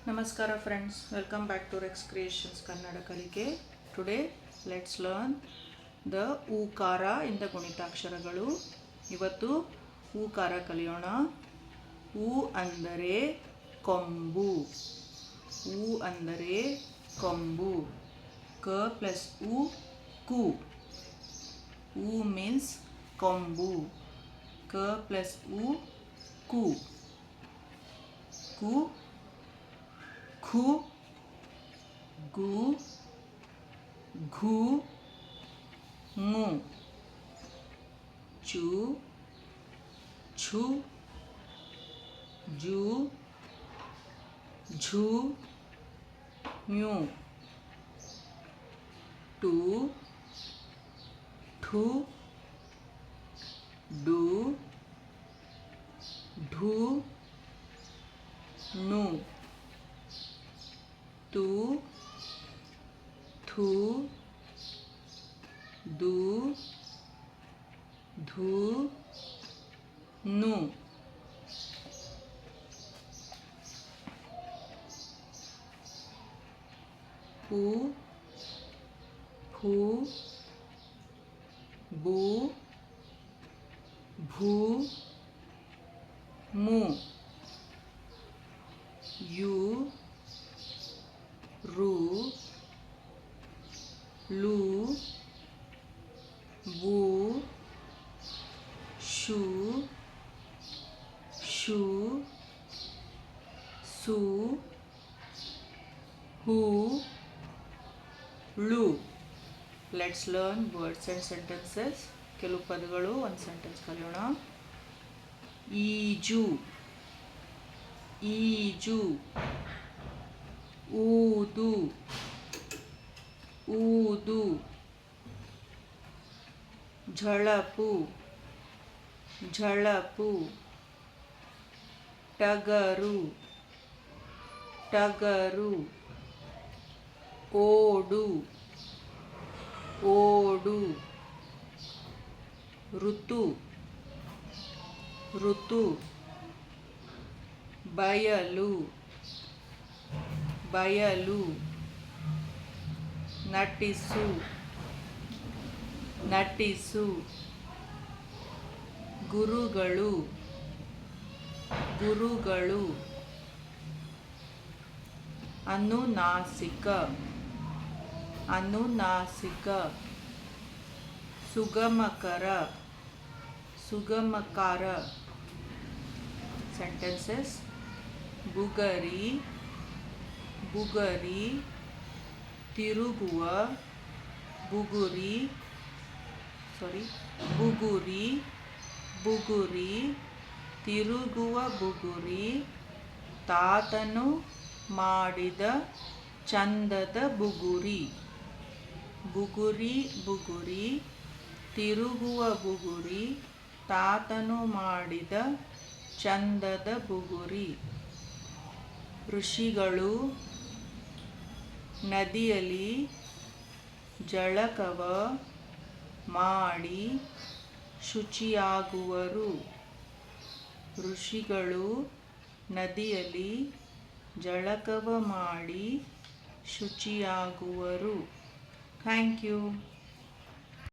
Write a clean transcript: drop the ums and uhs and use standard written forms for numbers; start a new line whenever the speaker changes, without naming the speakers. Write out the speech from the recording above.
Namaskara friends, welcome back to Rex Creations Kannada Kalike. Today let's learn the ಊಕಾರ in the ಗುಣಿತಾಕ್ಷರಗಳು. ಇವತ್ತು ಊಕಾರ ಕಲಿಯೋಣ. ಊ ಅಂದರೆ ಕೊಂಬು. ಊ ಅಂದರೆ ಕೊಂಬು. ಕ ಪ್ಲಸ್ ಉ ಕು. ಊ ಮೀನ್ಸ್ ಕೊಂಬು. ಕ ಪ್ಲಸ್ ಉ ಕು. ಕು ಖು ಗು ಘು ಞು ಚು ಛು ಜು ಝು ಞು ಟು ಠು ಡು ಢು ನು tu thu du dhu nu pu phu bu bhu mu you ರು ಲು ವು ಶು ಶು ಸು ಹು ಳು. Let's learn words and sentences. ಕೆಲವು ಪದಗಳು ಒಂದು ಸೆಂಟೆನ್ಸ್ ಕಲಿಯೋಣ. ಈಜು ಈಜು. ಊದು ಊದು. ಝಳಪು ಝಳಪು. ಟಗರು ಟಗರು. ಓಡು ಓಡು. ಋತು ಋತು. ಬಯಲು ಬಯಲು. ನಟಿಸು ನಟಿಸು. ಗುರುಗಳು ಗುರುಗಳು. ಅನುನಾಸಿಕ ಅನುನಾಸಿಕ. ಸುಗಮಕರ ಸುಗಮಕಾರ. ಸೆಂಟೆನ್ಸಸ್. ಬುಗರಿ ಬುಗರಿ. ತಿರುಗುವ ಬುಗುರಿ ಬುಗುರಿ ಬುಗುರಿ. ತಿರುಗುವ ಬುಗುರಿ. ತಾತನು ಮಾಡಿದ ಚಂದದ ಬುಗುರಿ. ಬುಗುರಿ ಬುಗುರಿ. ತಿರುಗುವ ಬುಗುರಿ. ತಾತನು ಮಾಡಿದ ಚಂದದ ಬುಗುರಿ. ಋಷಿಗಳು ನದಿಯಲ್ಲಿ ಜಳಕವ ಮಾಡಿ ಶುಚಿಯಾಗುವರು. ಋಷಿಗಳು ನದಿಯಲ್ಲಿ ಜಳಕವ ಮಾಡಿ ಶುಚಿಯಾಗುವರು. Thank you.